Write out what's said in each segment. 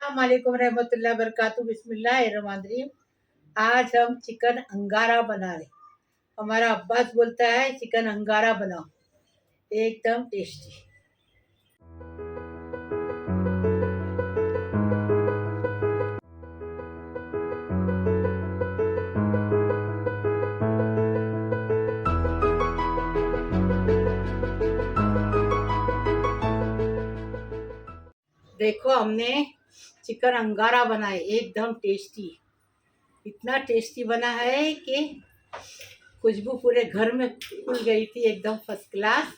अस्सलामुअलैकुम रहमतुल्लाहि वबरकातुहू। बिस्मिल्लाहिर्रहमानिर्रहीम। आज हम चिकन अंगारा बना रहे। हमारा अब्बास बोलता है चिकन अंगारा बनाओ, एकदम टेस्टी। देखो हमने चिकन अंगारा बनाए, एकदम टेस्टी। इतना टेस्टी बना है कि खुशबू पूरे घर में फूल गई थी, एकदम फर्स्ट क्लास।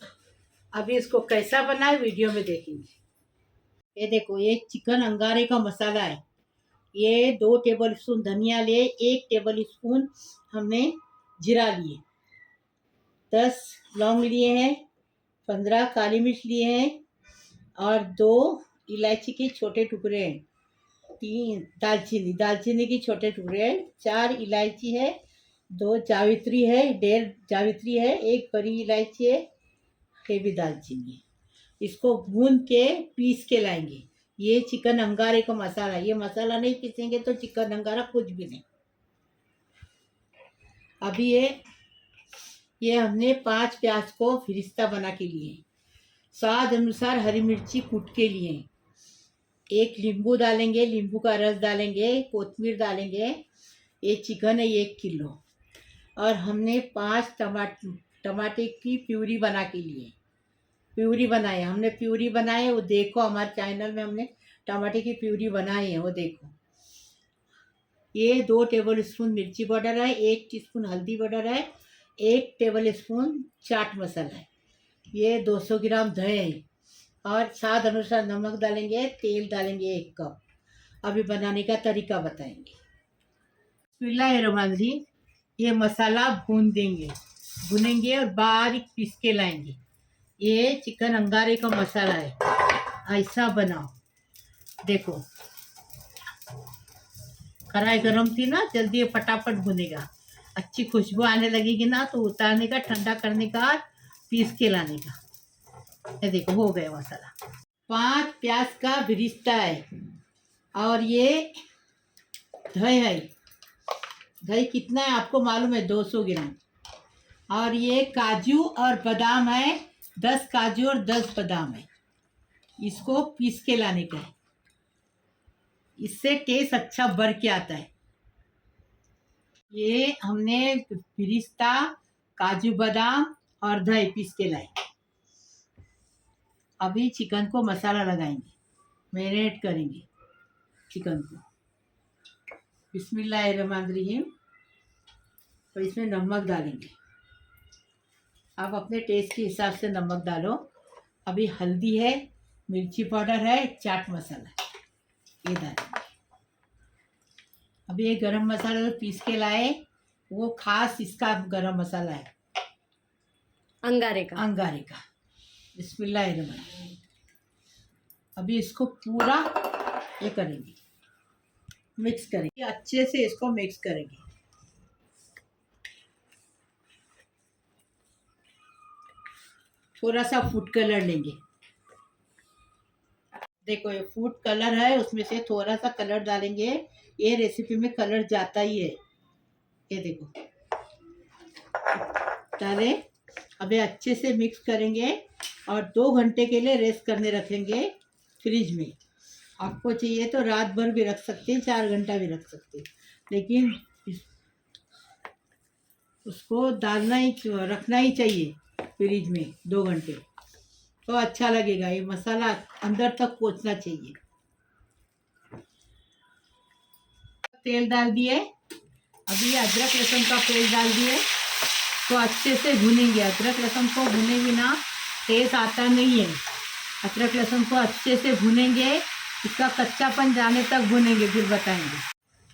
अभी इसको कैसा बना है वीडियो में देखेंगे। ये देखो, ये चिकन अंगारे का मसाला है। ये 2 टेबल स्पून धनिया लिए, 1 टेबल स्पून हमने जीरा लिए, 10 लौंग लिए हैं, 15 काली मिर्च लिए हैं और 2 इलायची के छोटे टुकड़े हैं, 3 दालचीनी के छोटे टुकड़े हैं, 4 इलायची है, 2 जावित्री है, 1.5 जावित्री है, 1 बड़ी इलायची है, ये भी दालचीनी है। इसको भून के पीस के लाएंगे। ये चिकन अंगारे का मसाला, ये मसाला नहीं पीसेंगे तो चिकन अंगारा कुछ भी नहीं। अभी ये हमने 5 प्याज को फिरिश्ता बना के लिए, स्वाद अनुसार हरी मिर्ची कूट के लिए, 1 नींबू डालेंगे, नींबू का रस डालेंगे, कोतमीर डालेंगे। ये चिकन है 1 किलो। और हमने 5 टमाटे की प्यूरी बना के लिए, प्यूरी बनाए हमने, प्यूरी बनाए वो देखो हमारे चैनल में हमने टमाटे की प्यूरी बनाई है, वो देखो। ये 2 टेबल स्पून मिर्ची पाउडर है, 1 टीस्पून हल्दी पाउडर है, 1 टेबल स्पून चाट मसाला है, ये 200 ग्राम दही है और स्वाद अनुसार नमक डालेंगे, तेल डालेंगे 1 कप। अभी बनाने का तरीका बताएंगे। बिस्मिल्लाहिर्रहमानिर्रहीम। ये मसाला भूनेंगे और बारीक पीस के लाएंगे। ये चिकन अंगारे का मसाला है, ऐसा बनाओ। देखो कढ़ाई गरम थी ना, जल्दी फटाफट भुनेगा। अच्छी खुशबू आने लगेगी ना तो उतारने का, ठंडा करने का, पीस के लाने का। ये देखो हो गया मसाला। 5 प्याज का बिरिस्ता है और ये दही है। दही कितना है आपको मालूम है? 200 ग्राम। और ये काजू और बादाम है, 10 काजू और 10 बादाम है। इसको पीस के लाने का है, इससे टेस्ट अच्छा बढ़ के आता है। ये हमने पिस्ता, काजू बादाम और दही पीस के लाए। अभी चिकन को मसाला लगाएंगे, मैरिनेट करेंगे चिकन को। बिस्मिल्लाहिर्रहमानिर्रहीम। तो इसमें नमक डालेंगे, आप अपने टेस्ट के हिसाब से नमक डालो। अभी हल्दी है, मिर्ची पाउडर है, चाट मसाला है, ये डालेंगे। अभी ये गरम मसाला जो पीस के लाए, वो खास इसका गरम मसाला है, अंगारे का। बिस्मिल्लाहिर्रहमानिर्रहीम। अभी इसको पूरा ये करेंगे, मिक्स करेंगे, अच्छे से इसको मिक्स करेंगे। थोड़ा सा फूड कलर लेंगे। देखो ये फूड कलर है, उसमें से थोड़ा सा कलर डालेंगे। ये रेसिपी में कलर जाता ही है, ये देखो डाले। अभी अच्छे से मिक्स करेंगे और 2 घंटे के लिए रेस्ट करने रखेंगे फ्रिज में। आपको चाहिए तो रात भर भी रख सकते हैं, 4 घंटा भी रख सकते हैं, लेकिन उसको रखना ही चाहिए फ्रिज में 2 घंटे, तो अच्छा लगेगा। ये मसाला अंदर तक पहुंचना चाहिए। तेल डाल दिए, अभी अदरक लहसुन का पेस्ट डाल दिए, तो अच्छे से भुनेंगे। अदरक लहसुन को भुने बिना टेस्ट आता नहीं है। अदरक लहसुन को अच्छे से भुनेंगे, इसका कच्चापन जाने तक भुनेंगे, फिर बताएंगे।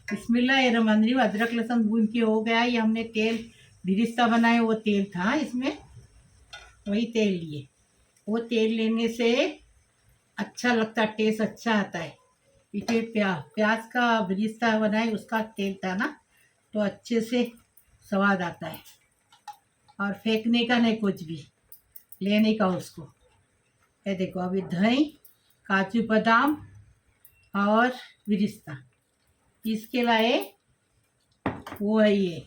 बिस्मिल्लाहिर्रहमानिर्रहीम। अदरक लहसुन भून के हो गया। ये हमने तेल बिरिस्ता बनाए, वो तेल था इसमें, वही तेल लिए। वो तेल लेने से अच्छा लगता, टेस्ट अच्छा आता है। इसे प्याज का बिरिस्ता बनाए, उसका तेल था ना, तो अच्छे से स्वाद आता है। और फेंकने का नहीं, कुछ भी लेने का उसको। ये देखो अभी दही, काजू बादाम और बिरिस्ता, इसके लाए वो है ये।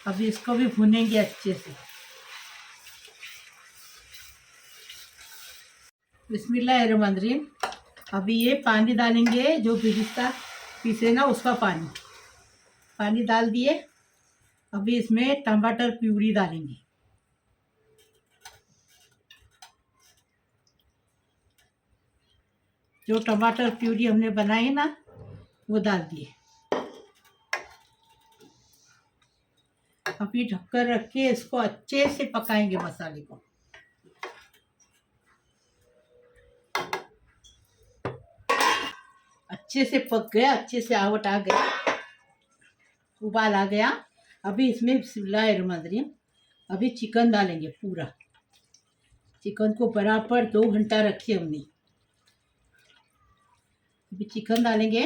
अब इसको भी भुनेंगे अच्छे से। बिस्मिल्लाहिर्रहमानिर्रहीम। अभी ये पानी डालेंगे, जो बिरिस्ता पीसे ना उसका पानी डाल दिए। अभी इसमें टमाटर प्यूरी डालेंगे। जो टमाटर प्यूरी हमने बनाई ना वो डाल दिए। अभी ढककर रख के इसको अच्छे से पकाएंगे मसाले को। अच्छे से पक गया, अच्छे से आवट आ गया, उबाल आ गया। अभी इसमें बिस्मिल्लाहिर्रहमानिर्रहीम अभी चिकन डालेंगे पूरा। चिकन को बराबर 2 घंटा रखिए हमने। अभी चिकन डालेंगे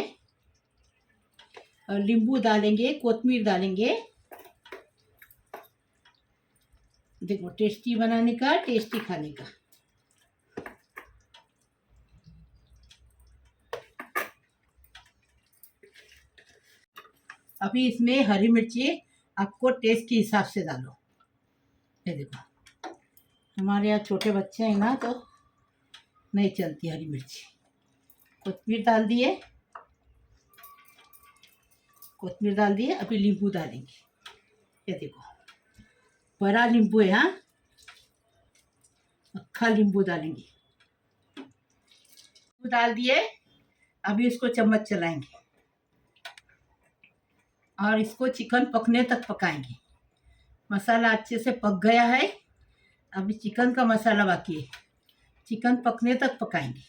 और नींबू डालेंगे, कोतमीर डालेंगे। देखो, टेस्टी बनाने का, टेस्टी खाने का। अभी इसमें हरी मिर्ची आपको टेस्ट के हिसाब से डालो। ये देखो, हमारे यहाँ छोटे बच्चे हैं ना तो नहीं चलती हरी मिर्ची। कोतमीर डाल दिए, कोतमीर डाल दिए। अभी नींबू डालेंगे। ये देखो, बड़ा नींबू है, हाँ, अक्खा नींबू डालेंगे। डाल दिए। अभी इसको चम्मच चलाएंगे और इसको चिकन पकने तक पकाएंगे। मसाला अच्छे से पक गया है। अभी चिकन का मसाला बाकी है। चिकन पकने तक पकाएंगे।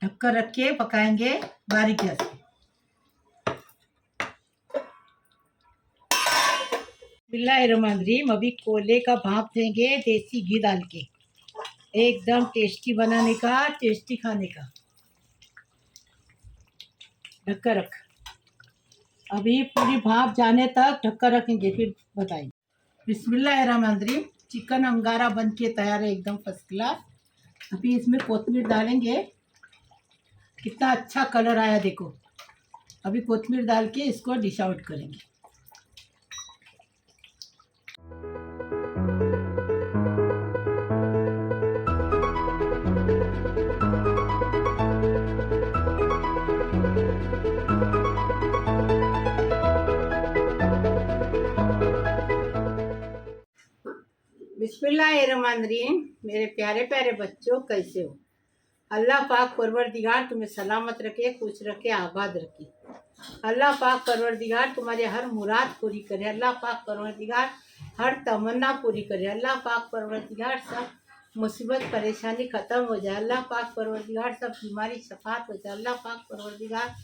ढककर रख के पकाएंगे बारीक गैस पे। बिस्मिल्लाहिर्रहमानिर्रहीम। अभी कोयले का भाप देंगे देसी घी डाल के, एकदम टेस्टी बनाने का, टेस्टी खाने का। ढककर रख। अभी पूरी भाप जाने तक ढककर रखेंगे, फिर बताएंगे। बिस्मिल्लाहिर्रहमानिर्रहीम। चिकन अंगारा बन के तैयार है, एकदम फर्स्ट क्लास। अभी इसमें कोतमीर डालेंगे। कितना अच्छा कलर आया देखो। अभी कोतमीर डाल के इसको डिश आउट करेंगे। बिस्मिल्लाहिर्रहमानिर्रहीम। मेरे प्यारे प्यारे बच्चों, कैसे हो? अल्लाह पाक परवरदिगार तुम्हें सलामत रखे, खुश रखे, आबाद रखे। अल्लाह पाक परवरदिगार तुम्हारे हर मुराद पूरी करे। अल्लाह पाक परवरदिगार हर तमन्ना पूरी करे। अल्लाह पाक परवरदिगार सब मुसीबत परेशानी ख़त्म हो जाए। अल्लाह पाक परवरदिगार सब बीमारी शफात हो जाए। अल्लाह पाक परवरदिगार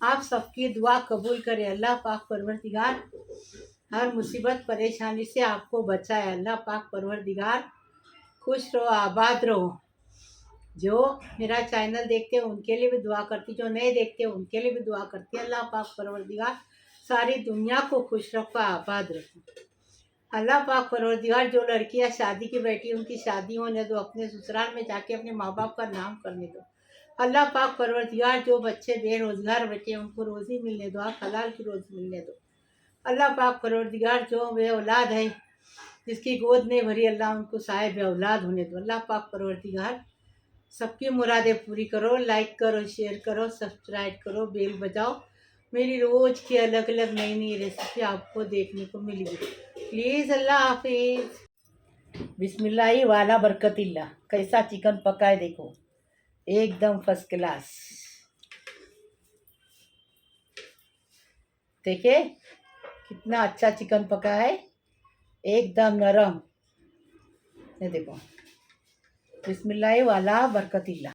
आप सबकी दुआ कबूल करे। अल्लाह पाक परवरदिगार हर मुसीबत परेशानी से आपको बचाए। अल्लाह पाक परवरदिगार खुश रहो, आबाद रहो। जो मेरा चैनल देखते हैं उनके लिए भी दुआ करती, जो नहीं देखते हैं उनके लिए भी दुआ करती है। अल्लाह पाक परवरदिगार सारी दुनिया को खुश रखो, आबाद रखो। अल्लाह पाक परवरदिगार जो लड़कियां शादी की बैठी उनकी शादी होने दो, अपने ससुराल में जाके अपने माँ बाप का नाम करने दो। अल्लाह पाक परवरदिगार जो बच्चे बेरोजगार बैठे उनको रोज़ी मिलने दो, आप हलाल की रोज़ी मिलने दो। अल्लाह पाक परवरदिगार जो बे औलाद है, जिसकी गोद नहीं भरी, अल्लाह उनको साहिब औलाद होने दो। अल्लाह पाक परवरदिगार सबकी मुरादें पूरी करो। लाइक करो, शेयर करो, सब्सक्राइब करो, बेल बजाओ। मेरी रोज़ की अलग अलग नई नई रेसिपी आपको देखने को मिलेगी। प्लीज़, अल्लाह हाफिज़। बिस्मिल्लाही वाला बरकतिल्ला। कैसा चिकन पका है देखो, एकदम फर्स्ट क्लास। देखिए कितना अच्छा चिकन पका है, एकदम नरम। ये देखो, बिस्मिल्लाह वाला बरकतिल्ला।